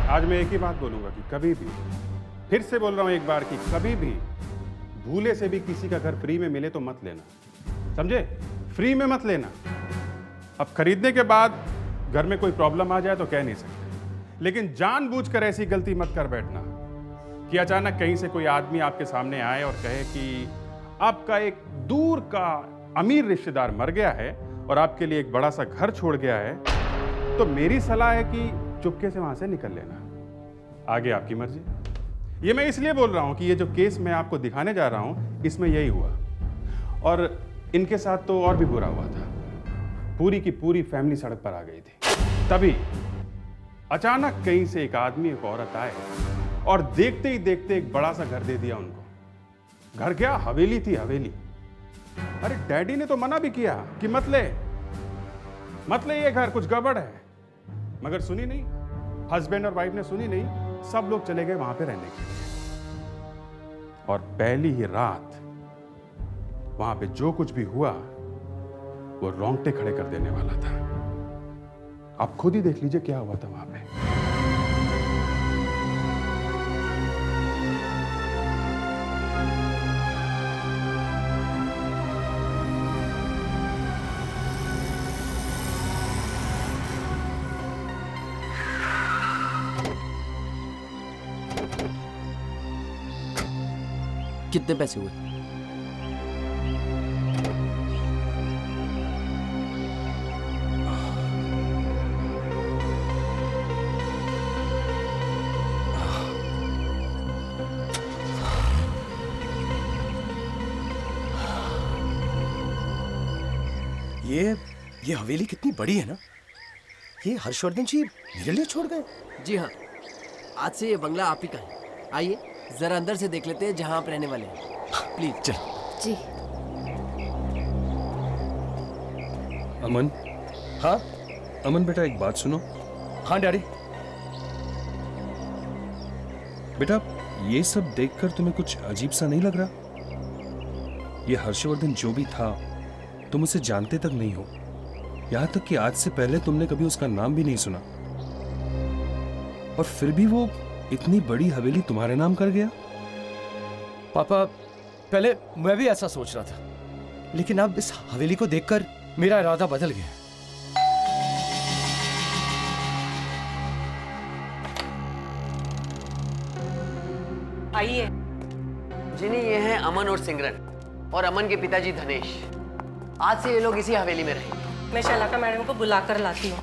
आज मैं एक ही बात बोलूंगा कि कभी भी, फिर से बोल रहा हूं एक बार कि कभी भी भूले से भी किसी का घर फ्री में मिले तो मत लेना, समझे? फ्री में मत लेना। अब खरीदने के बाद घर में कोई प्रॉब्लम आ जाए तो कह नहीं सकते, लेकिन जानबूझकर ऐसी गलती मत कर बैठना कि अचानक कहीं से कोई आदमी आपके सामने आए और कहे कि आपका एक दूर का अमीर रिश्तेदार मर गया है और आपके लिए एक बड़ा सा घर छोड़ गया है, तो मेरी सलाह है कि चुपके से वहां से निकल लेना। आगे आपकी मर्जी। ये मैं इसलिए बोल रहा हूं कि ये जो केस मैं आपको दिखाने जा रहा हूं इसमें यही हुआ, और इनके साथ तो और भी बुरा हुआ था। पूरी की पूरी फैमिली सड़क पर आ गई थी। तभी अचानक कहीं से एक आदमी एक औरत आए और देखते ही देखते एक बड़ा सा घर दे दिया उनको। घर क्या, हवेली थी, हवेली। अरे डैडी ने तो मना भी किया कि मत ले ये घर, कुछ गड़बड़ है, मगर सुनी नहीं। हस्बैंड और वाइफ ने सुनी नहीं, सब लोग चले गए वहां पे रहने के लिए। और पहली ही रात वहां पे जो कुछ भी हुआ वो रोंगटे खड़े कर देने वाला था। आप खुद ही देख लीजिए क्या हुआ था वहां पे। कितने पैसे हुए? ये हवेली कितनी बड़ी है ना। ये हर्षवर्धन जी मेरे लिए छोड़ गए? जी हाँ, आज से ये बंगला आप ही का है। आइए जरा अंदर से देख लेते हैं जहां आप रहने वाले हैं। प्लीज चलो। जी। अमन। हाँ अमन बेटा एक बात सुनो। हाँ डैडी। बेटा ये सब देखकर तुम्हें कुछ अजीब सा नहीं लग रहा? ये हर्षवर्धन जो भी था तुम उसे जानते तक नहीं हो, यहां तक कि आज से पहले तुमने कभी उसका नाम भी नहीं सुना, और फिर भी वो इतनी बड़ी हवेली तुम्हारे नाम कर गया। पापा पहले मैं भी ऐसा सोच रहा था, लेकिन अब इस हवेली को देखकर मेरा इरादा बदल गया। आइए। जिन्हें ये हैं अमन और सिमरन, और अमन के पिताजी धनेश। आज से ये लोग इसी हवेली में रहेंगे। मैं शलाका मैडम को बुलाकर लाती हूँ।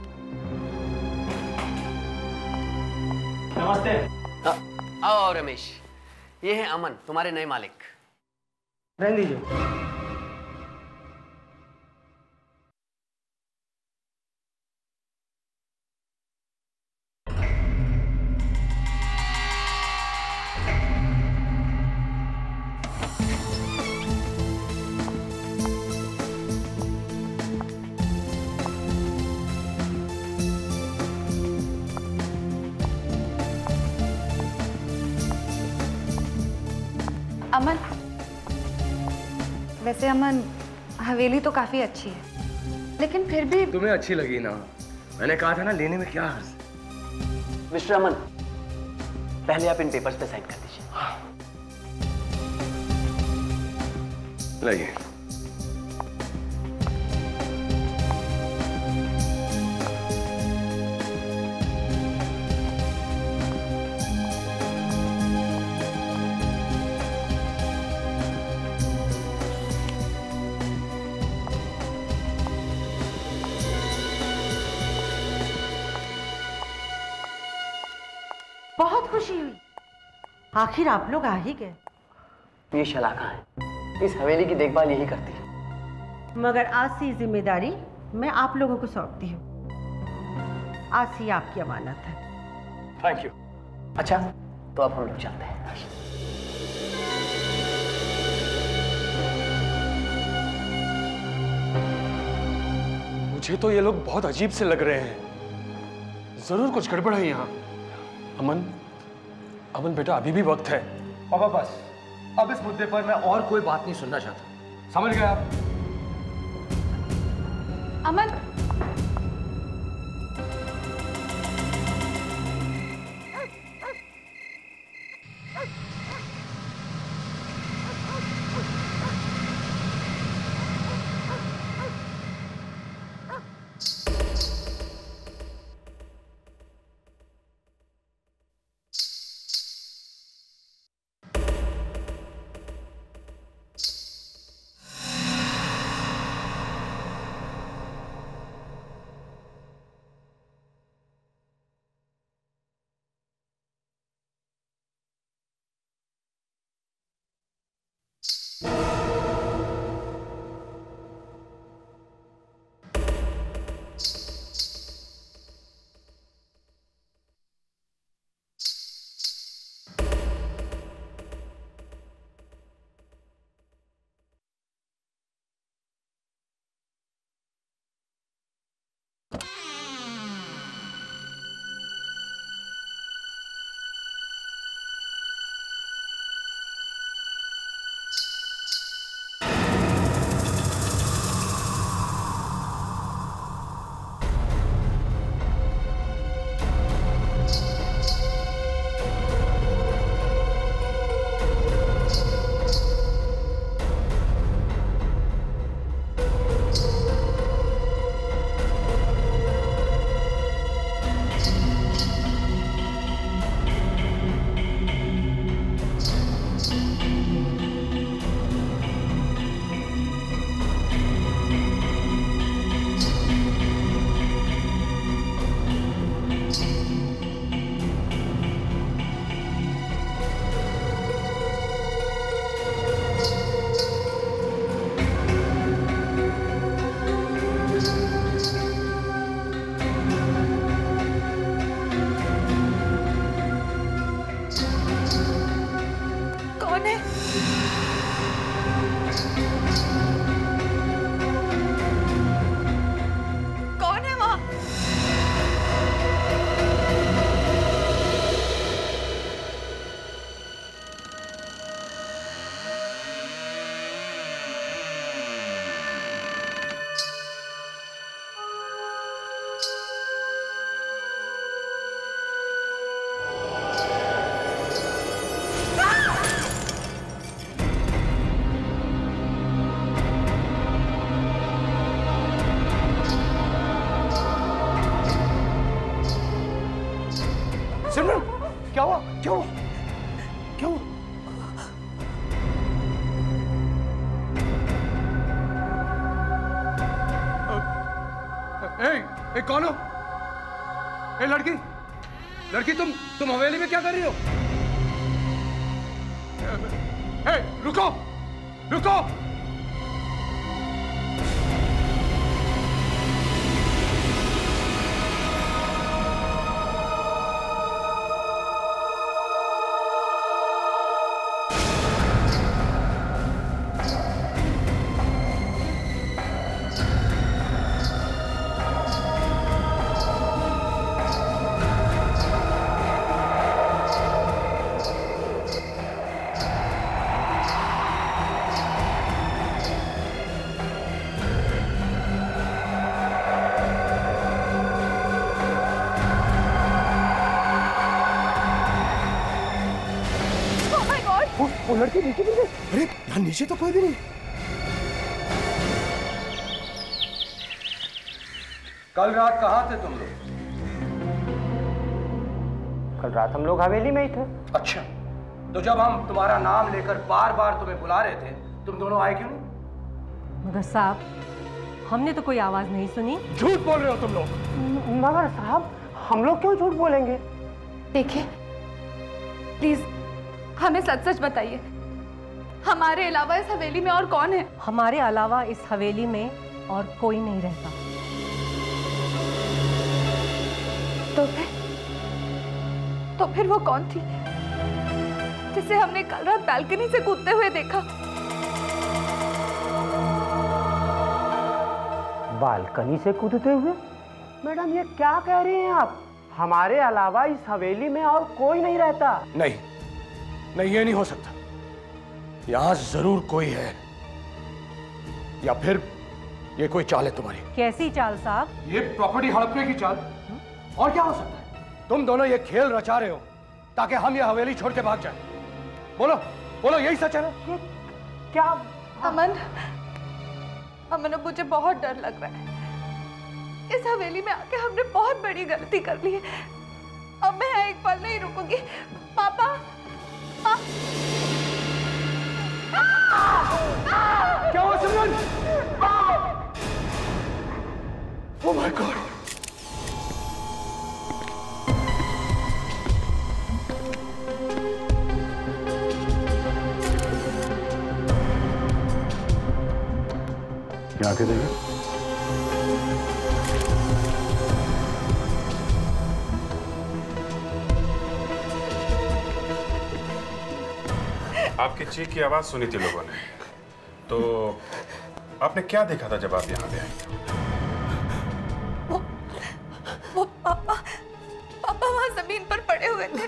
नमस्ते। आओ रमेश, ये है अमन, तुम्हारे नए मालिक। रहने दीजिए। अमन, वैसे अमन हवेली तो काफी अच्छी है, लेकिन फिर भी तुम्हें अच्छी लगी ना? मैंने कहा था ना, लेने में क्या हर्ज। मिस्टर अमन, पहले आप इन पेपर्स पे साइन कर दीजिए। लाइए। बहुत खुशी हुई, आखिर आप लोग आ ही गए। ये शलाका है, इस हवेली की देखभाल यही करती है। मगर आज से जिम्मेदारी मैं आप लोगों को सौंपती हूँ। आज से आपकी अमानत है। Thank you. अच्छा, तो अब हम लोग चलते हैं। मुझे तो ये लोग बहुत अजीब से लग रहे हैं। जरूर कुछ गड़बड़ है यहाँ। अमन बेटा, अभी भी वक्त है। पापा बस, अब इस मुद्दे पर मैं और कोई बात नहीं सुनना चाहता। समझ गए आप? अमन, ए कौन हो? ए लड़की तुम हवेली में क्या कर रही हो? ए रुको रुको! वो लड़की नीचे गिर गई। अरे यहाँ नीचे तो कोई भी नहीं। कल रात कहाँ थे तुम लोग? कल रात हम लोग हवेली में ही थे। अच्छा, तो जब हम तुम्हारा नाम लेकर बार बार तुम्हें बुला रहे थे, तुम दोनों आए क्यों नहीं? मगर साहब, हमने तो कोई आवाज नहीं सुनी। झूठ बोल रहे हो तुम लोग। मगर साहब, हम लोग क्यों झूठ बोलेंगे? देखिए, प्लीज हमें सच सच बताइए, हमारे अलावा इस हवेली में और कौन है? हमारे अलावा इस हवेली में और कोई नहीं रहता। तो फिर वो कौन थी जिसे हमने कल रात बालकनी से कूदते हुए देखा? बालकनी से कूदते हुए? मैडम, ये क्या कह रही हैं आप? हमारे अलावा इस हवेली में और कोई नहीं रहता। नहीं, ये नहीं हो सकता। यहां जरूर कोई है, या फिर ये कोई चाल है तुम्हारी। कैसी चाल साहब? ये प्रॉपर्टी हड़पने की चाल। और क्या हो सकता है? तुम दोनों ये खेल रचा रहे हो ताकि हम ये हवेली छोड़ के भाग जाएं। बोलो बोलो, यही सच है ना? ये क्या? अमन, मुझे बहुत डर लग रहा है। इस हवेली में आके हमने बहुत बड़ी गलती कर ली है। अब मैं एक पल नहीं रुकूंगी। पापा, क्या हुआ सिमरन? Oh my God! क्या आके देखिए। आपकी चीख की आवाज सुनी थी लोगों ने, तो आपने क्या देखा था जब आप यहाँ पे आई? वो पापा वहां जमीन पर पड़े हुए थे।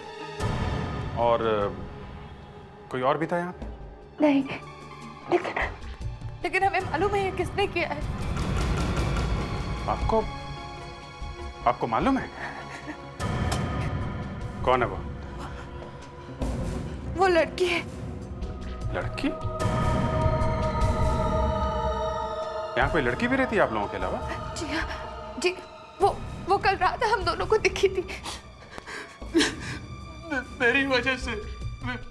और कोई और भी था यहाँ? नहीं, लेकिन हमें मालूम है ये किसने किया है। आपको मालूम है कौन है वो? वो लड़की है। लड़की? यहाँ कोई लड़की भी रहती है आप लोगों के अलावा? जी हाँ, जी। वो कल रात हम दोनों को दिखी थी। मेरी वजह से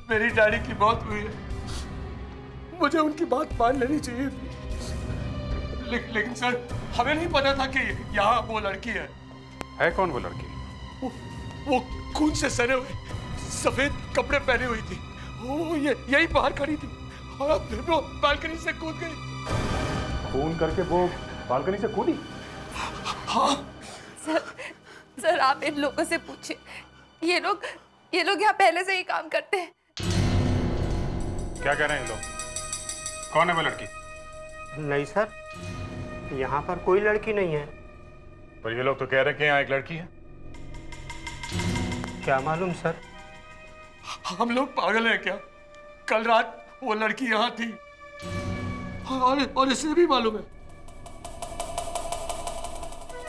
मेरी डैडी की मौत हुई है। मुझे उनकी बात मान लेनी चाहिए थी। लेकिन सर, हमें नहीं पता था कि यहाँ वो लड़की है। कौन वो लड़की? वो खून से सने हुए सफेद कपड़े पहने हुई थी। वो यही बाहर खड़ी थी और फिर वो बालकनी से कूद गई। फोन करके वो बालकनी से कूदी? हाँ सर, आप इन लोगों से पूछिए। ये लोग यहाँ पहले से ही काम करते हैं। क्या कह रहे हैं लोग? कौन है वो लड़की? नहीं सर, यहाँ पर कोई लड़की नहीं है। पर ये लोग तो कह रहे हैं कि यहाँ एक लड़की है। क्या मालूम सर? हम लोग पागल हैं क्या? कल रात वो लड़की यहाँ थी और इसे भी मालूम है।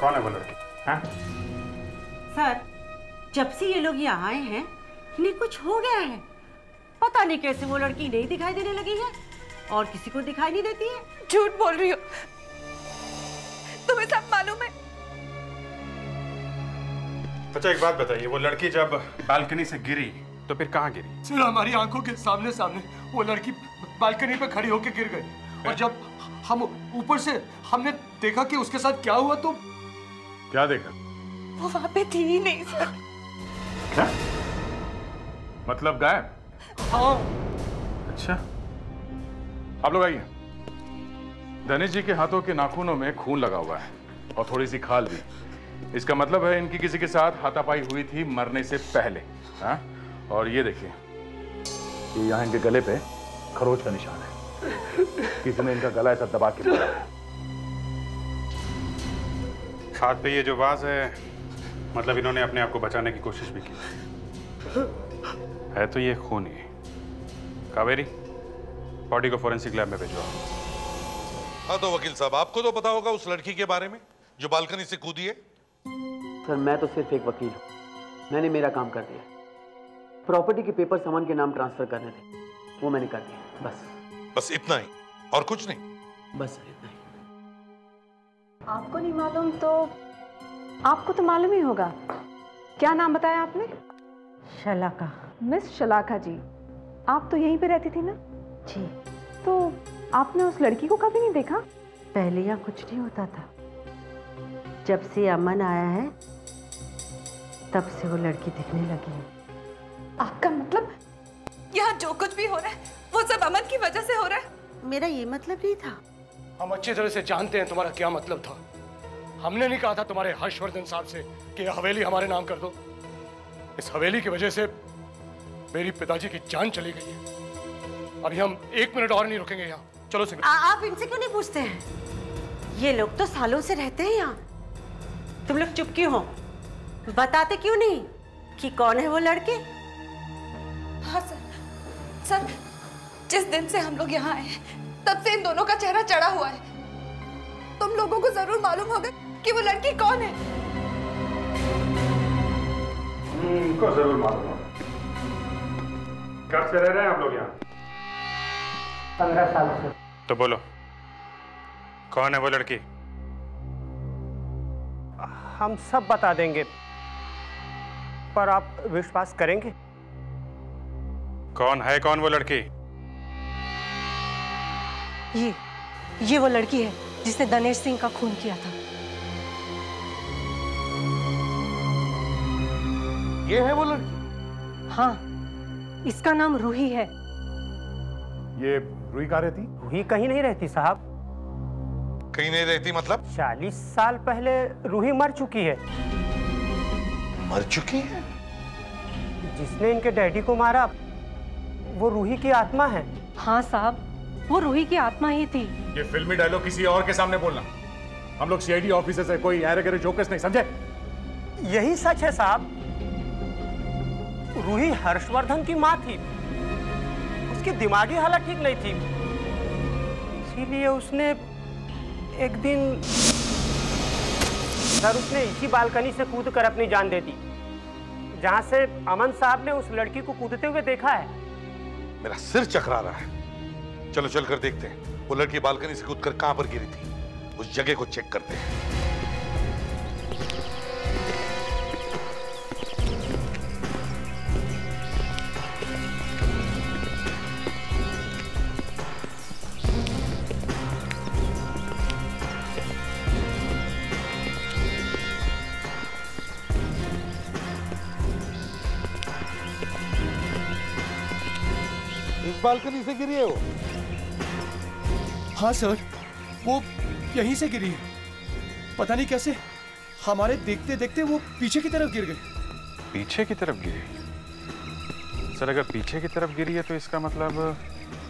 कौन है वो लड़की? हाँ? सर, जब से ये लोग यहाँ आए हैं, इन्हें कुछ हो गया है। पता नहीं कैसे वो लड़की नहीं दिखाई देने लगी है और किसी को दिखाई नहीं देती है। झूठ बोल रही हो, तुम्हें सब मालूम है। अच्छा एक बात बताइए, वो लड़की जब बालकनी से गिरी तो फिर कहाँ गिरी? सर, हमारी आंखों के सामने वो लड़की बालकनी पे खड़ी होकर गिर गई और जब हम ऊपर से हमने देखा कि उसके साथ क्या हुआ तो क्या देखा? वो वहां पे थी ही नहीं सर। क्या मतलब गायब? हाँ। अच्छा, आप लोग आइए। धनेश जी के हाथों के नाखूनों में खून लगा हुआ है और थोड़ी सी खाल भी। इसका मतलब है इनकी किसी के साथ हाथापाई हुई थी मरने से पहले। हाँ? और ये देखिए, ये यहाँ इनके गले पे खरोच का निशान है। किसी ने इनका गला ऐसा दबा के मारा है। हाथ पे ये जो वाज है, मतलब इन्होंने अपने आप को बचाने की कोशिश भी की है। तो ये खून ही। कावेरी, बॉडी को फोरेंसिक लैब में भेजो। हाँ तो वकील साहब, आपको तो पता होगा उस लड़की के बारे में जो बालकनी से कूदी है। सर मैं तो सिर्फ एक वकील हूँ, मैंने मेरा काम कर दिया। प्रॉपर्टी के पेपर अमन के नाम ट्रांसफर करने थे, वो मैंने कर दिया। बस इतना ही और कुछ नहीं? बस सर इतना ही। आपको नहीं मालूम तो आपको तो मालूम ही होगा। क्या नाम बताया आपने? शलाका। मिस शलाका जी, आप तो यहीं पे रहती थी ना? जी। तो आपने उस लड़की को कभी नहीं देखा? पहले यहाँ कुछ नहीं होता था, जब से अमन आया है तब से वो लड़की दिखने लगी है। आपका मतलब यहाँ जो कुछ भी हो रहा है वो सब अमन की वजह से हो रहा है? मेरा ये मतलब नहीं था। हम अच्छी तरह से जानते हैं तुम्हारा क्या मतलब था। हमने नहीं कहा था तुम्हारे हर्षवर्धन साहब से कि यह हवेली हमारे नाम कर दो। इस हवेली की वजह से मेरी पिताजी की जान चली गई है। अभी हम 1 मिनट और नहीं रुकेंगे यहाँ। चलो सिमरन। आप इनसे क्यों नहीं पूछते हैं? ये लोग तो सालों से रहते हैं यहाँ। तुम लोग चुप क्यों हो? बताते क्यों नहीं कि कौन है वो लड़के? हाँ सर, जिस दिन से हम लोग यहाँ आए तब से इन दोनों का चेहरा चढ़ा हुआ है। तुम लोगों को जरूर मालूम होगा कि वो लड़की कौन है। उनको जरूर मालूम होगा। कब से रह रहे हैं आप लोग यहाँ? 15 साल से। तो बोलो, कौन है वो लड़की? हम सब बता देंगे, पर आप विश्वास करेंगे? कौन है वो लड़की? ये वो लड़की है जिसने धनेश सिंह का खून किया था। ये है वो लड़की? हाँ, इसका नाम रूही है। ये रूही कहाँ रहती? रूही कहीं नहीं रहती साहब। कहीं नहीं रहती मतलब? 40 साल पहले रूही मर चुकी है। मर चुकी है? जिसने इनके डैडी को मारा वो रूही की आत्मा है। हाँ साहब, वो रूही की आत्मा ही थी। ये फिल्मी डायलॉग किसी और के सामने बोलना। हम लोग सीआईडी ऑफिसर्स है, कोई ऐरे गैरे जोकर्स नहीं, समझे? यही सच है साहब। रूही हर्षवर्धन की माँ थी। उसकी दिमागी हालत ठीक नहीं थी, इसीलिए उसने एक दिन सर उसने इसी बालकनी से कूद कर अपनी जान दे दी, जहां से अमन साहब ने उस लड़की को कूदते हुए देखा है। मेरा सिर चकरा रहा है। चलो चलकर देखते हैं वो लड़की बालकनी से कूदकर कहां पर गिरी थी। उस जगह को चेक करते हैं। इस बालकनी से गिरी है वो? हाँ सर, वो यहीं से गिरी है। पता नहीं कैसे हमारे देखते देखते वो पीछे की तरफ गिर गई। पीछे की तरफ गिरी? सर अगर पीछे की तरफ गिरी है तो इसका मतलब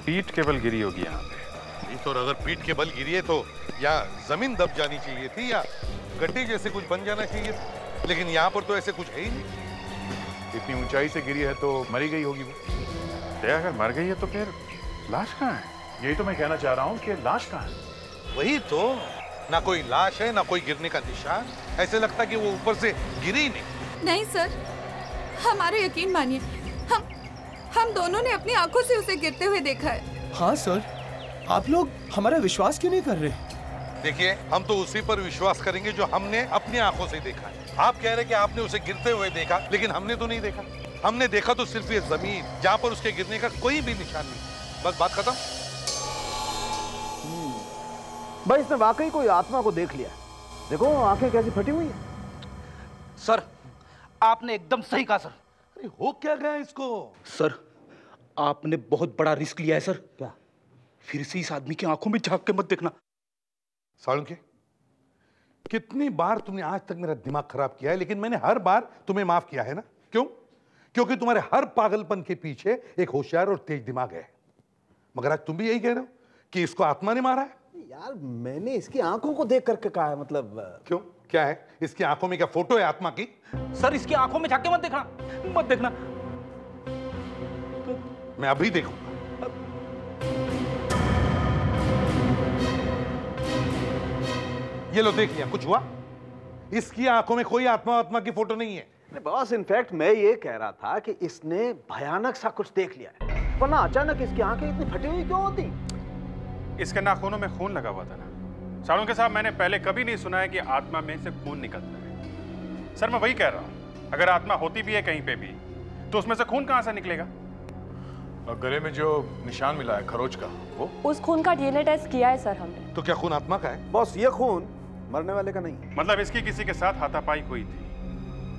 पीठ के बल गिरी होगी यहाँ पे। नहीं तो अगर पीठ के बल गिरी है तो या जमीन दब जानी चाहिए थी या गड्ढे जैसे कुछ बन जाना चाहिए, लेकिन यहाँ पर तो ऐसे कुछ है ही नहीं। इतनी ऊंचाई से गिरी है तो मरी गई होगी वो। अगर मर गई है तो फिर लाश कहाँ है? यही तो मैं कहना चाह रहा हूँ कि लाश कहाँ है? वही तो, ना कोई लाश है ना कोई गिरने का निशान। ऐसे लगता कि वो ऊपर से गिरी ही नहीं। नहीं सर, हमारे यकीन मानिए, हम दोनों ने अपनी आंखों से उसे गिरते हुए देखा है। हाँ सर, आप लोग हमारा विश्वास क्यों नहीं कर रहे? देखिए, हम तो उसी पर विश्वास करेंगे जो हमने अपनी आंखों से देखा है। आप कह रहे कि आपने उसे गिरते हुए देखा, लेकिन हमने तो नहीं देखा। हमने देखा तो सिर्फ ये जमीन जहां पर उसके गिरने का कोई भी निशान नहीं। बस बात खत्म। भाई इसने वाकई कोई आत्मा को देख लिया। देखो आंखें कैसी फटी हुई है। सर आपने एकदम सही कहा सर। अरे हो क्या गया इसको? सर आपने बहुत बड़ा रिस्क लिया है सर। क्या? फिर से इस आदमी की आंखों में झांक के मत देखना। सालुंके, कितनी बार तुमने आज तक मेरा दिमाग खराब किया है, लेकिन मैंने हर बार तुम्हें माफ किया है ना? क्यों? क्योंकि तुम्हारे हर पागलपन के पीछे एक होशियार और तेज दिमाग है। मगर आज तुम भी यही कह रहे हो कि इसको आत्मा ने मारा है? यार मैंने इसकी आंखों को देख करके कहा है, मतलब क्यों? क्या है इसकी आंखों में? क्या फोटो है आत्मा की? सर इसकी आंखों में झांक के मत देखना, मत देखना। मैं अभी देखूंगा। ये लो देख लिया, कुछ हुआ? इसकी आंखों में कोई आत्मा की फोटो नहीं है। बॉस इनफैक्ट मैं ये कह रहा था कि इसने भयानक सा कुछ देख लिया है, वरना अचानक इसकी आंखें इतनी फटी हुई क्यों होती? इसके नाखूनों में खून लगा हुआ था ना। सालुंके साहब, मैंने पहले कभी नहीं सुना है कि आत्मा में से खून निकलता है। सर मैं वही कह रहा हूं, अगर आत्मा होती भी है कहीं पे भी तो उसमें से खून कहां से निकलेगा? और गले में जो निशान मिला है खरोच का, वो उस खून का डीएनए टेस्ट किया है सर हमने। तो क्या खून आत्मा का है? बॉस ये खून मरने वाले का नहीं। मतलब इसकी किसी के साथ हाथापाई हुई थी,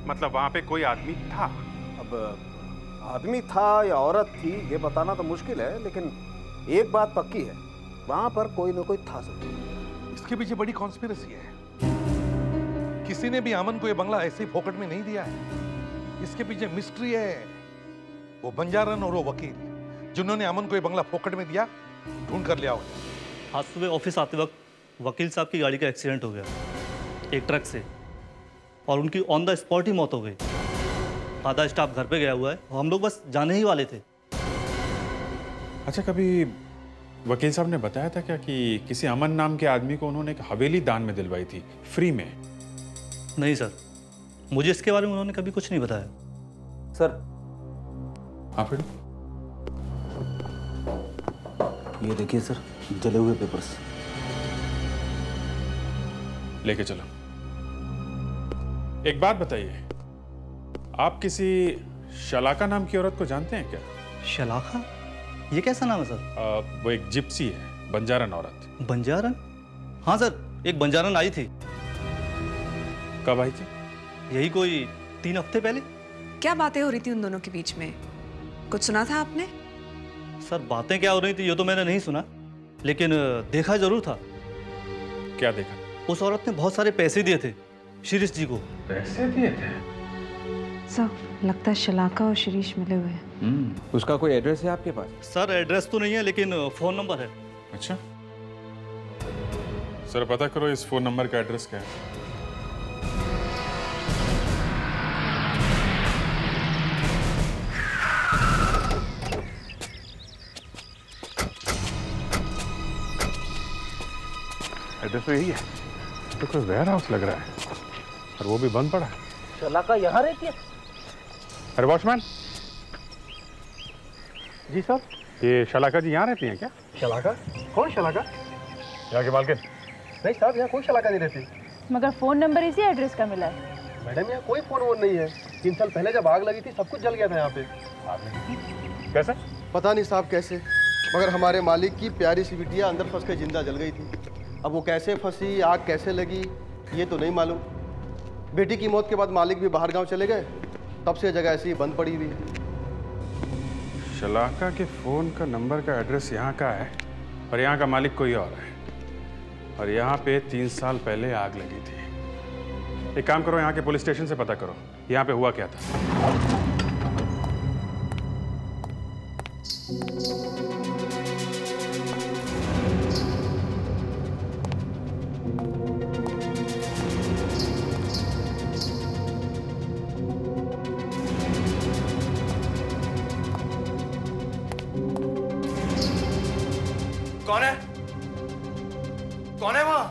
मतलब वहां पे कोई आदमी था। अब आदमी था या औरत थी ये बताना तो मुश्किल है, लेकिन एक बात पक्की है, वहां पर कोई ना कोई था जरूर। इसके पीछे बड़ी कॉन्स्पिरेसी है। किसी ने भी अमन को ये बंगला ऐसे ही फोकट में नहीं दिया है। इसके पीछे मिस्ट्री है। वो बंजारन और वो वकील जिन्होंने अमन को ये बंगला फोकट में दिया, ढूंढ कर ले आओ। आज सुबह ऑफिस आते वक्त वकील साहब की गाड़ी का एक्सीडेंट हो गया एक ट्रक से, और उनकी ऑन द स्पॉट ही मौत हो गई। आधा स्टाफ घर पे गया हुआ है, हम लोग बस जाने ही वाले थे। अच्छा, कभी वकील साहब ने बताया था क्या कि किसी अमन नाम के आदमी को उन्होंने एक हवेली दान में दिलवाई थी फ्री में? नहीं सर, मुझे इसके बारे में उन्होंने कभी कुछ नहीं बताया। सर हाँ फिर ये देखिए सर, जले हुए पेपर्स। लेके चलो। एक बात बताइए, आप किसी शलाका नाम की औरत को जानते हैं क्या? शलाका? ये कैसा नाम है सर? वो एक जिप्सी है, बंजारन औरत। बंजारन? हाँ सर, एक बंजारन आई थी। कब आई थी? यही कोई 3 हफ्ते पहले। क्या बातें हो रही थी उन दोनों के बीच में? कुछ सुना था आपने? सर बातें क्या हो रही थी ये तो मैंने नहीं सुना, लेकिन देखा जरूर था। क्या देखा? उस औरत ने बहुत सारे पैसे दिए थे शिरीष जी को। पैसे दिए थे? सर लगता है शलाका और शिरीष मिले हुए हैं। उसका कोई एड्रेस है आपके पास? सर एड्रेस तो नहीं है, लेकिन फोन नंबर है। अच्छा सर, पता करो इस फोन नंबर का एड्रेस क्या है। एड्रेस तो यही है। तो कोई वेयर हाउस लग रहा है, और वो भी बंद पड़ा है। शलाका यहाँ रहती है? अरे वॉचमैन जी सर। ये शलाका जी यहाँ रहती हैं क्या? शलाका? कौन शलाका? यहाँ के मालकिन? नहीं साहब, यहाँ कोई शलाका नहीं रहती। मगर फोन नंबर इसी एड्रेस का मिला है। मैडम यहाँ कोई फोन वोन नहीं है। 3 साल पहले जब आग लगी थी सब कुछ जल गया था यहाँ पे। कैसे? पता नहीं साहब कैसे, मगर हमारे मालिक की प्यारी सी बिटिया अंदर फंस के जिंदा जल गई थी। अब वो कैसे फंसी, आग कैसे लगी, ये तो नहीं मालूम। बेटी की मौत के बाद मालिक भी बाहर गांव चले गए, तब से जगह ऐसी ही बंद पड़ी हुई है। शलाका के फोन का नंबर का एड्रेस यहाँ का है, और यहाँ का मालिक कोई और है, और यहाँ पे 3 साल पहले आग लगी थी। एक काम करो, यहाँ के पुलिस स्टेशन से पता करो यहाँ पे हुआ क्या था। कौन है? कौन है वहां?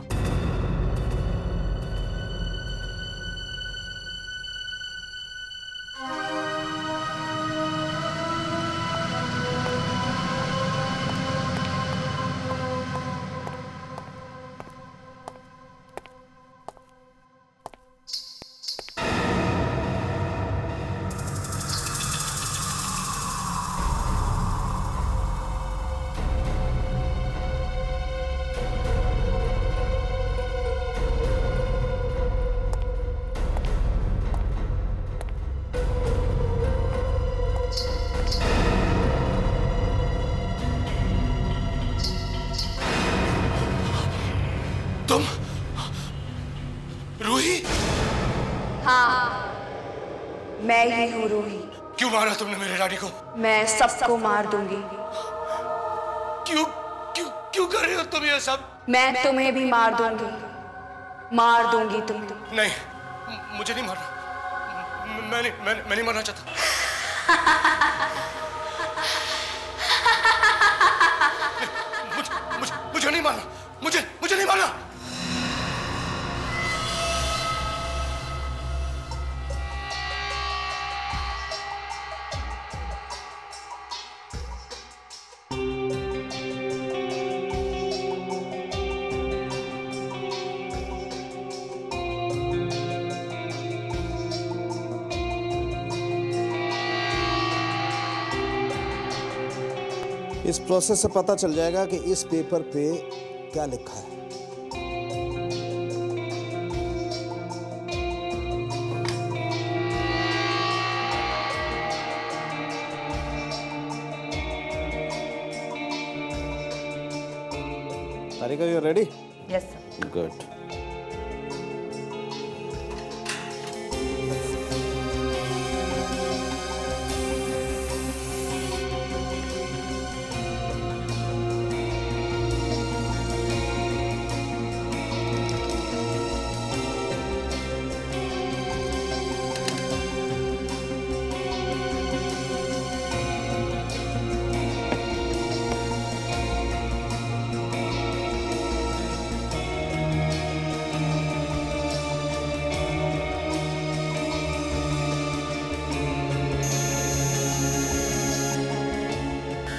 रूही? हाँ, मैं ही हूँ रूही। क्यों मारा तुमने मेरे डैडी को? मैं सबको मार दूंगी। क्यों क्यों क्यों कर रही हो तुम ये सब? मैं तुम्हें भी मार दूंगी तुम्हें। नहीं, मुझे नहीं मारना। मैं नहीं मरना चाहता। मुझे नहीं मारना। मुझे नहीं मारना। इस प्रोसेस से पता चल जाएगा कि इस पेपर पे क्या लिखा है। Harika, you ready? Yes, sir. Good.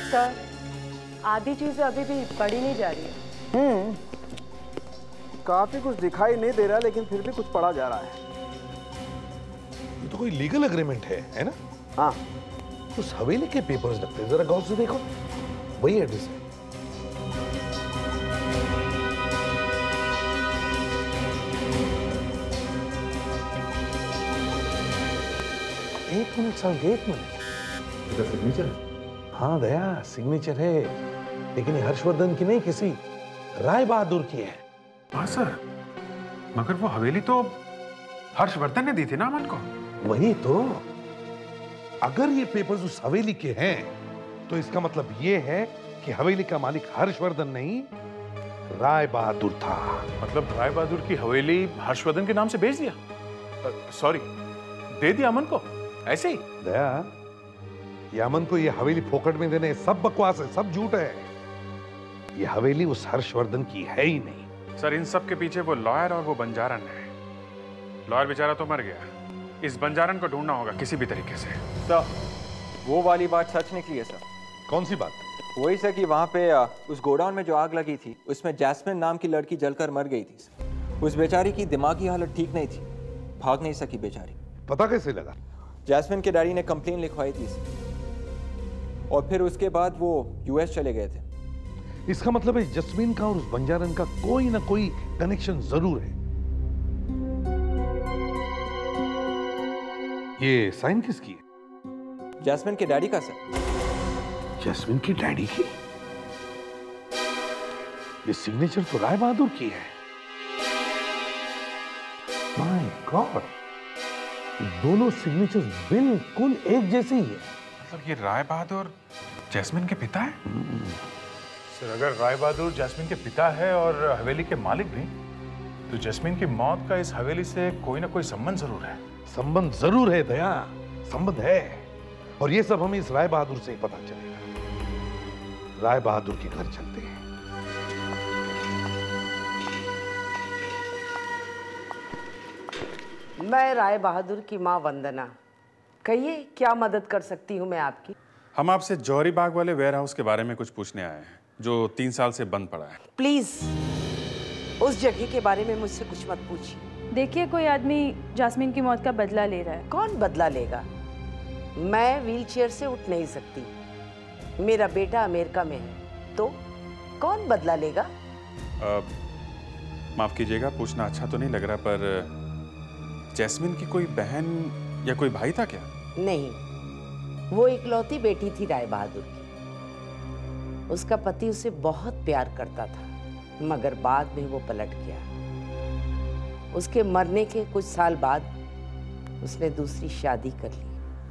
Sir, आधी चीजें अभी भी पढ़ी नहीं जा रही है। काफी कुछ दिखाई नहीं दे रहा, लेकिन फिर भी कुछ पढ़ा जा रहा है। ये तो कोई लीगल एग्रीमेंट है ना? हाँ। उस हवेली के पेपर्स लगते हैं, जरा गौर से देखो, वही एड्रेस है। एक मिनट साहब, एक मिनट। सिग्नेचर? हाँ दया, सिग्नेचर है, लेकिन ये हर्षवर्धन की नहीं, किसी राय बहादुर की है। हाँ सर, मगर वो हवेली तो हर्षवर्धन ने दी थी ना अमन को। वही तो, अगर ये पेपर्स उस हवेली के हैं तो इसका मतलब ये है कि हवेली का मालिक हर्षवर्धन नहीं, राय बहादुर था। मतलब राय बहादुर की हवेली हर्षवर्धन के नाम से बेच दिया? सॉरी, दे दिया अमन को ऐसे ही? दया, ये अमन को ये हवेली फोकट में देने सब बकवास है, सब झूठ है। ये हवेली उस हर्षवर्धन की है ही नहीं। सर, इन सब के पीछे वो लॉयर और वो बंजारन है। लॉयर बेचारा तो मर गया, इस बंजारन को ढूंढना होगा किसी भी तरीके से। सर, वो वाली बात सच निकली है सर। कौन सी बात? वही सर कि वहाँ पे उस गोडाउन में जो आग लगी थी, उसमें जैस्मिन नाम की लड़की जलकर मर गई थी। उस बेचारी की दिमागी हालत ठीक नहीं थी, भाग नहीं सकी बेचारी। पता कैसे लगा? जैस्मिन के डैडी ने कंप्लेन लिखवाई थी और फिर उसके बाद वो यूएस चले गए थे। इसका मतलब है जस्मीन का और उस बंजारन का कोई ना कोई कनेक्शन जरूर है। ये साइन किसकी है? जैस्मिन के डैडी का सर। जैस्मिन की डैडी की? ये सिग्नेचर तो राय बहादुर की है। माय गॉड, दोनों सिग्नेचर्स बिल्कुल एक जैसे ही है। मतलब ये राय बहादुर जैस्मिन के पिता है? सर, अगर राय बहादुर जैस्मिन के पिता है और हवेली के मालिक भी, तो जैस्मिन की मौत का इस हवेली से कोई ना कोई संबंध जरूर है। संबंध जरूर है दया, संबंध है, और ये सब हमें इस राय बहादुर से ही पता चलेगा। राय बहादुर के घर चलते हैं। मैं राय बहादुर की माँ वंदना, कहिए क्या मदद कर सकती हूँ मैं आपकी? हम आपसे जौहरी बाग वाले वेयर हाउस के बारे में कुछ पूछने आए हैं, जो 3 साल से बंद पड़ा है। प्लीज उस जगह के बारे में मुझसे कुछ मत पूछिए। देखिए, कोई आदमी जैस्मिन की मौत का बदला ले रहा है। कौन बदला लेगा? मैं व्हीलचेयर से उठ नहीं सकती, मेरा बेटा अमेरिका में है, तो कौन बदला लेगा? माफ कीजिएगा, पूछना अच्छा तो नहीं लग रहा, पर जैस्मिन की कोई बहन या कोई भाई था क्या? नहीं, वो इकलौती बेटी थी राय बहादुर की। उसका पति उसे बहुत प्यार करता था, मगर बाद में वो पलट गया। उसके मरने के कुछ साल बाद उसने दूसरी शादी कर ली।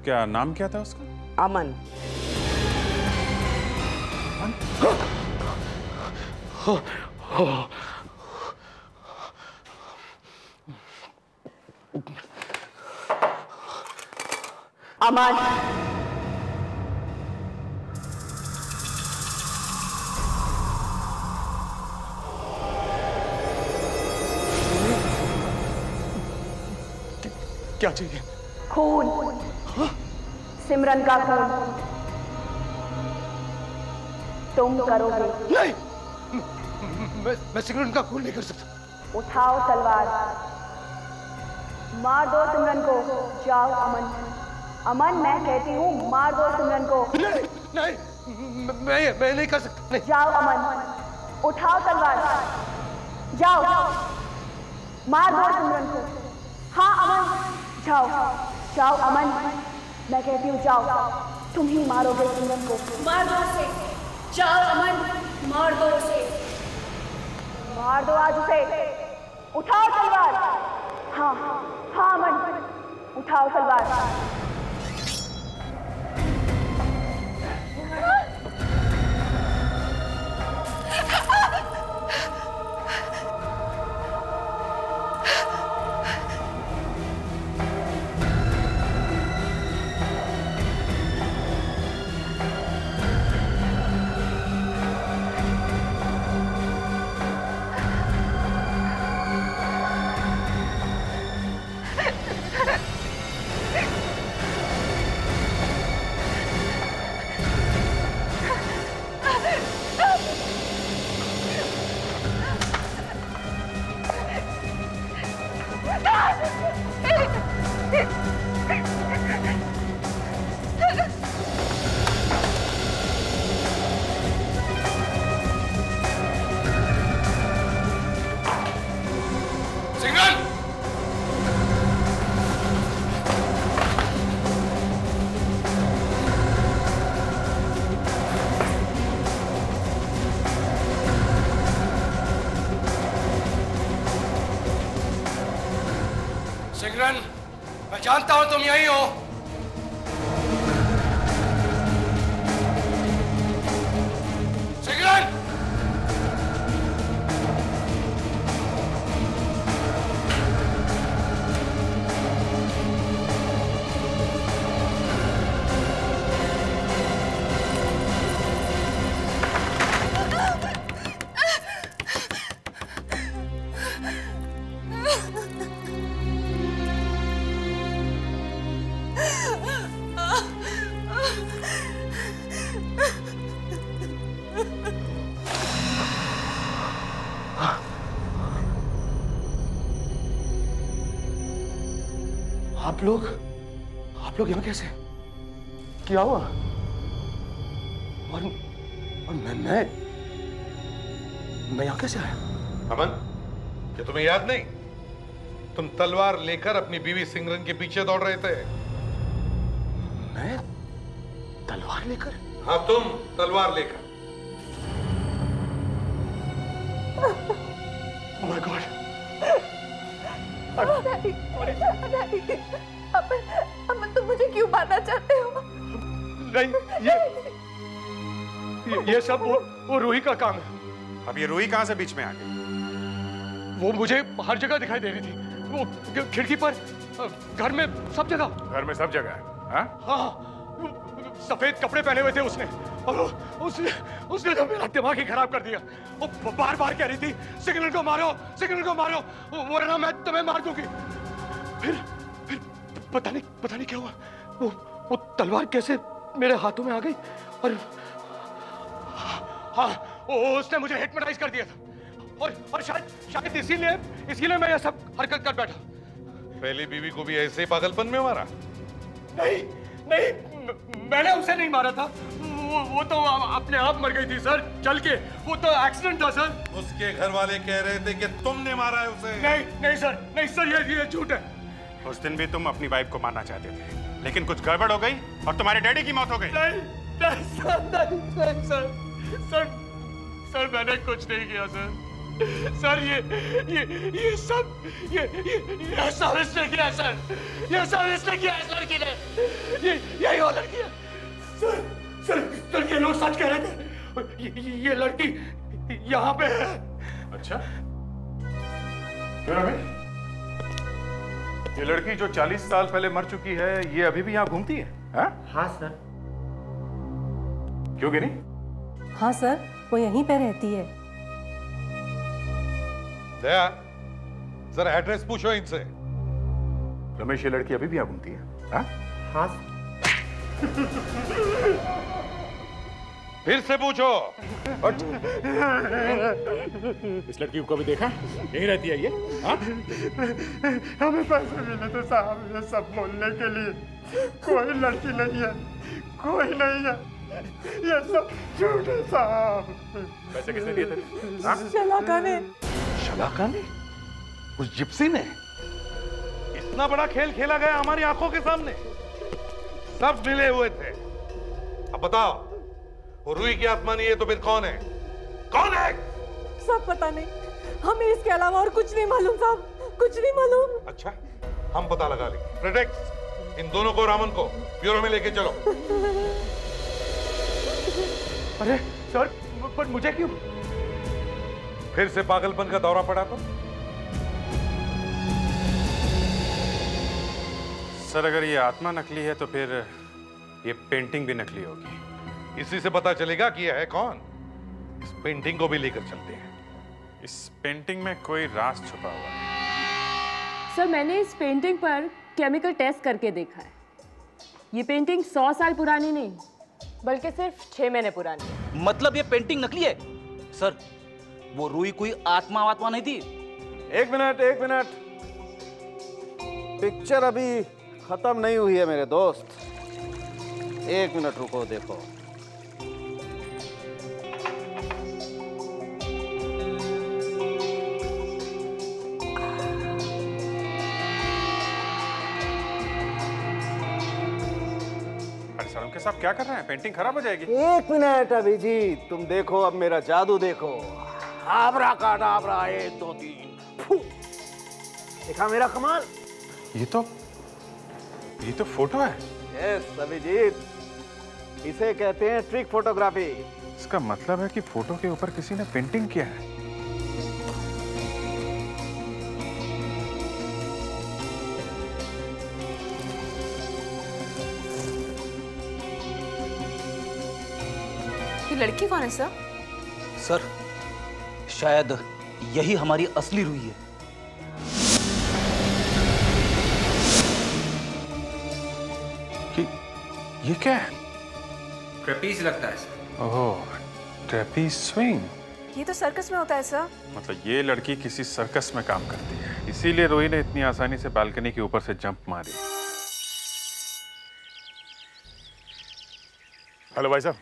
क्या नाम क्या था उसका? अमन। अमन, क्या चाहिए? खून, सिमरन का खून तुम करोगे। नहीं, मैं सिमरन का खून नहीं कर सकता। उठाओ तलवार, मार दो सिमरन को। जाओ अमन, अमन मैं कहती हूँ मार दो सिमरन को। नहीं, नहीं, मैं नहीं कर सकता। नहीं। जाओ अमन, उठाओ तलवार, जाओ मार दो सिमरन को। हाँ अमन, जाओ जाओ अमन, मैं कहती हूँ जाओ, तुम ही मारोगे सिमरन को। मार दो उसे, जाओ अमन, मार दो उसे, मार दो आज उसे। उठाओ तलवार। हाँ हाँ अमन, उठाओ तलवार। सिमरन, मैं जानता हूं तुम यहीं हो। सिमरन! आप लोग यहाँ कैसे? क्या हुआ? और मैं यहाँ कैसे आया? अमन, क्या तुम्हें याद नहीं? तुम तलवार लेकर अपनी बीवी सिमरन के पीछे दौड़ रहे थे। मैं तलवार लेकर? हाँ, तुम तलवार लेकर। Oh my God! अमन तुम मुझे क्यों मारना चाहते हो? नहीं, ये सब वो रूही का काम है। अब ये रूही कहाँ से बीच में आ गई? वो मुझे हर जगह दिखाई दे रही थी, वो खिड़की पर, घर में, सब जगह। घर में सब जगह है? हाँ, सफेद कपड़े पहने हुए थे उसने, और उसने तो मेरा दिमाग ही खराब कर दिया। वो बार बार कह रही थी सिग्नल को मारो, सिग्नल को मारो, वरना मैं तुम्हें मार दूंगी। फिर पता नहीं क्या हुआ, वो तलवार कैसे मेरे हाथों में आ गई, और हाँ, उसने मुझे हिप्नोटाइज कर दिया था, और शायद इसीलिए मैं ये सब हरकत कर बैठा। पहली बीवी को भी ऐसे ही पागलपन में मारा? नहीं, मैंने उसे नहीं मारा था, वो तो अपने आप मर गई थी सर, चल के। वो तो एक्सीडेंट था सर। उसके घर वाले कह रहे थे कि तुमने मारा है उसे। नहीं सर, ये झूठ है। उस दिन भी तुम अपनी वाइफ को मारना चाहते थे, लेकिन कुछ गड़बड़ हो गई और तुम्हारे डैडी की मौत हो गई। नहीं सर, मैंने कुछ नहीं किया सर। सर ये सब ये सब इसने किया सर, ये सब इसने किया इस लड़की ने, यही वो लड़की है सर ये लोग सच कह रहे थे, ये लड़की यहाँ पे है। अच्छा क्यों रमेश, ये लड़की जो 40 साल पहले मर चुकी है ये अभी भी यहाँ घूमती है? हाँ सर। क्यों गिनी? हाँ सर, वो यहीं पे रहती है। दया, जरा एड्रेस पूछो इनसे। रमेश ये लड़की अभी भी यहाँ घूमती है? हाँ फिर से पूछो। इस लड़की को कभी देखा? यहीं रहती है ये? हमें पैसे मिले थे साहब ये सब बोलने के लिए, कोई लड़की नहीं है, कोई नहीं है, ये सब झूठ है साहब। पैसे किसने दिए थे? शलाका ने। शलाका ने? उस जिप्सी ने? इतना बड़ा खेल खेला गया हमारी आंखों के सामने, सब मिले हुए थे। अब बताओ, वो रूही की आत्मा नहीं है तो फिर कौन है? कौन है? सब पता नहीं, हमें इसके अलावा और कुछ नहीं मालूम साहब, कुछ नहीं मालूम। अच्छा, हम पता लगा लेंगे। प्रेटेक्स, इन दोनों को, रामन को ब्यूरो में लेके चलो। अरे सर, पर मुझे क्यों? फिर से पागलपन का दौरा पड़ा तो? सर अगर ये आत्मा नकली है तो फिर ये पेंटिंग भी नकली होगी। इसी से पता चलेगा कि यह है कौन। इस पेंटिंग को भी लेकर चलते हैं। इस पेंटिंग में कोई राज छुपा हुआ है। सर मैंने इस पेंटिंग पर केमिकल टेस्ट करके देखा है। ये पेंटिंग 100 साल पुरानी नहीं, बल्कि सिर्फ 6 महीने पुरानी है। मतलब ये पेंटिंग नकली है? सर वो रूही कोई आत्मा नहीं थी? एक मिनट, पिक्चर अभी खत्म नहीं हुई है मेरे दोस्त, 1 मिनट रुको। देखो के साथ क्या कर रहे हैं? पेंटिंग खराब हो जाएगी। 1 मिनट अभिजीत, तुम देखो अब मेरा जादू देखो। आबरा काडाबरा 1 2 3, देखा मेरा कमाल? ये तो फोटो है। यस अभिजीत, इसे कहते हैं ट्रिक फोटोग्राफी। इसका मतलब है कि फोटो के ऊपर किसी ने पेंटिंग किया है। लड़की कौन है सर? सर शायद यही हमारी असली रूही है। ये क्या है? ट्रेपीज लगता है सर। ओह, ट्रेपीज स्विंग। ये तो सर्कस में होता है सर। मतलब ये लड़की किसी सर्कस में काम करती है, इसीलिए रूही ने इतनी आसानी से बालकनी के ऊपर से जंप मारी। हेलो भाई साहब।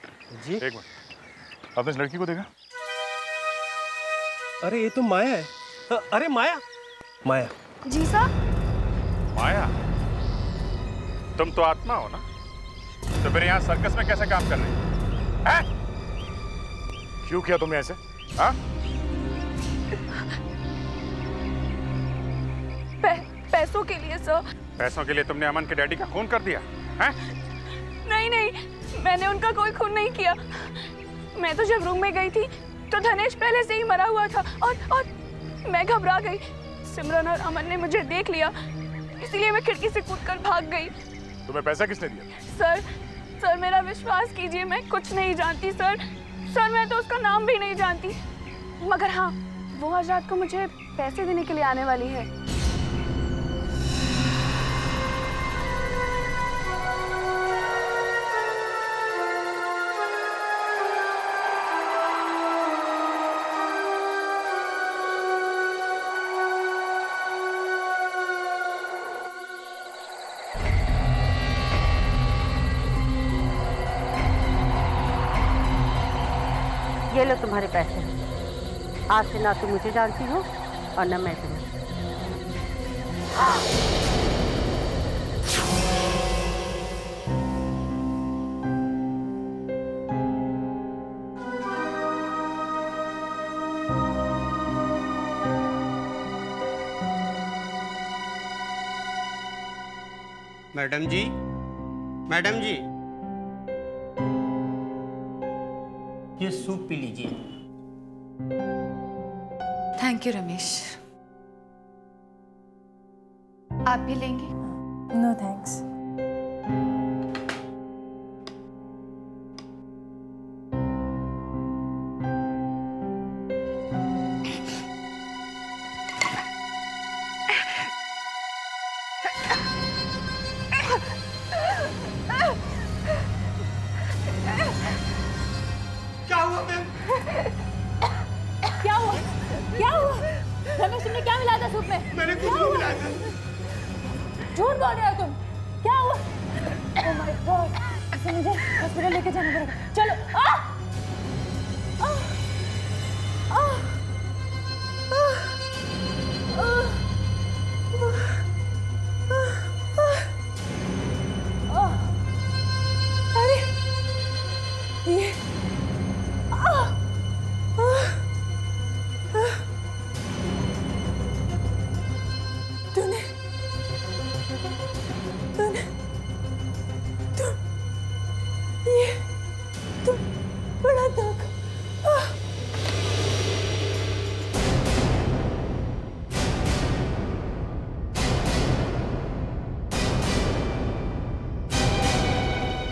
जी। एक मिनट, आपने इस लड़की को देखा? अरे ये तो माया है। अरे माया। जी सर। माया, तुम तो आत्मा हो ना, तो फिर यहाँ सर्कस में कैसे काम कर रही है? क्यों किया तुमने ऐसे? हाँ? पैसों के लिए सर। पैसों के लिए तुमने अमन के डैडी का खून कर दिया है? नहीं, मैंने उनका कोई खून नहीं किया। मैं तो जब रूम में गई थी तो धनेश पहले से ही मरा हुआ था और मैं घबरा गई। सिमरन और अमन ने मुझे देख लिया, इसलिए मैं खिड़की से कूदकर भाग गई। तुम्हें पैसा किसने दिया? सर मेरा विश्वास कीजिए, मैं कुछ नहीं जानती सर, मैं तो उसका नाम भी नहीं जानती। मगर हाँ, वो आज रात को मुझे पैसे देने के लिए आने वाली है। ये लो तुम्हारे पैसे। आज से ना तुम मुझे जानती हो और ना मैं तुम्हें। मैडम जी, मैडम जी, ये सूप पी लीजिए। Thank you Ramesh. आप भी लेंगे? No thanks. क्या हुआ मैम? क्या हुआ? क्या हुआ? रमेश तुमने क्या मिलाया था सूप में? मैंने कुछ नहीं मिलाया था। झूठ बोल रहे हो तुम। क्या हुआ? ओह माय गॉड, इसे मुझे हॉस्पिटल लेके जाना पड़ेगा। चलो। अरे ये तूने तुम बड़ा दाग।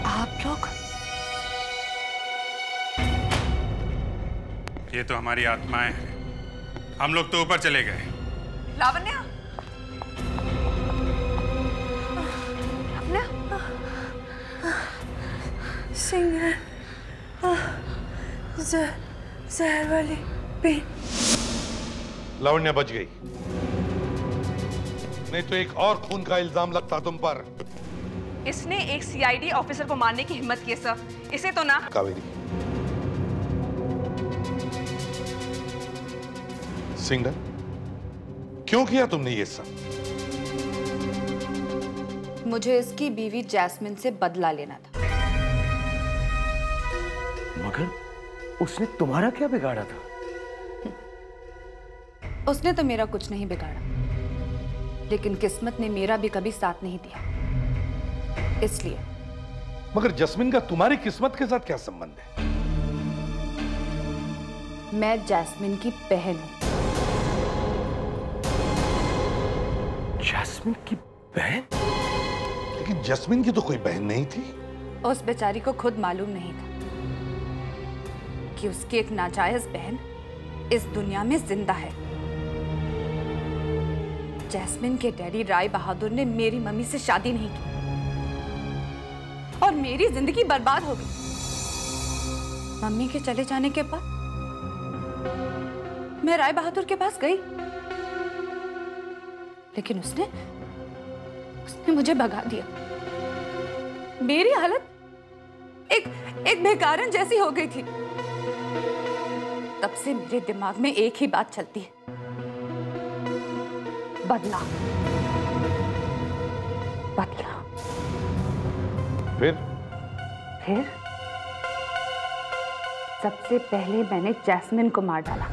आप लोग? ये तो हमारी आत्माएं हैं। हम लोग तो ऊपर चले गए। लावण्या, सिंगर जहर वाली पेन। लावण्या बच गई, नहीं तो एक और खून का इल्जाम लगता तुम पर। इसने एक सीआईडी ऑफिसर को मारने की हिम्मत की है सर। इसे तो ना। कावेरी, सिंगल, क्यों किया तुमने ये सब? मुझे इसकी बीवी जैस्मिन से बदला लेना था। मगर उसने तुम्हारा क्या बिगाड़ा था? उसने तो मेरा कुछ नहीं बिगाड़ा, लेकिन किस्मत ने मेरा भी कभी साथ नहीं दिया, इसलिए। मगर जस्मिन का तुम्हारी किस्मत के साथ क्या संबंध है? मैं जैस्मिन की बहन हूं। जस्मिन की बहन? लेकिन जस्मिन की तो कोई बहन नहीं थी। उस बेचारी को खुद मालूम नहीं था कि उसकी एक नाजायज बहन इस दुनिया में जिंदा है। जैस्मिन के डैडी राय बहादुर ने मेरी मम्मी से शादी नहीं की और मेरी जिंदगी बर्बाद हो गई। मम्मी के चले जाने के बाद मैं राय बहादुर के पास गई, लेकिन उसने मुझे भगा दिया। मेरी हालत एक बेकारन जैसी हो गई थी। तब से मेरे दिमाग में एक ही बात चलती है, बदला, बदला। फिर सबसे पहले मैंने जैस्मिन को मार डाला।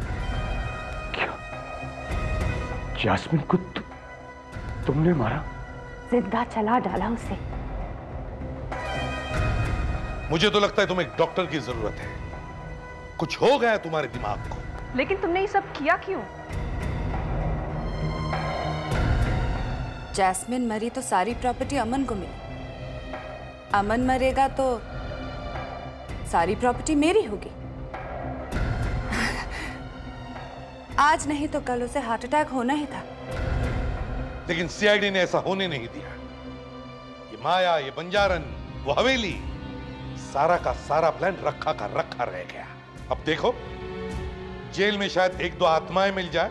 जैस्मिन को तुमने मारा? जिंदा चला डाला उसे। मुझे तो लगता है तुम्हें एक डॉक्टर की जरूरत है। कुछ हो गया तुम्हारे दिमाग को। लेकिन तुमने ये सब किया क्यों? जैस्मिन मरी तो सारी प्रॉपर्टी अमन को मिली। अमन मरेगा तो सारी प्रॉपर्टी मेरी होगी। आज नहीं तो कल उसे हार्ट अटैक होना ही था। लेकिन सीआईडी ने ऐसा होने नहीं दिया। ये माया, ये बंजारन, वो हवेली, सारा का सारा प्लान रखा का रखा रह गया। अब देखो, जेल में शायद एक दो आत्माएं मिल जाए।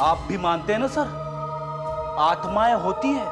आप भी मानते हैं ना सर, आत्माएं होती हैं।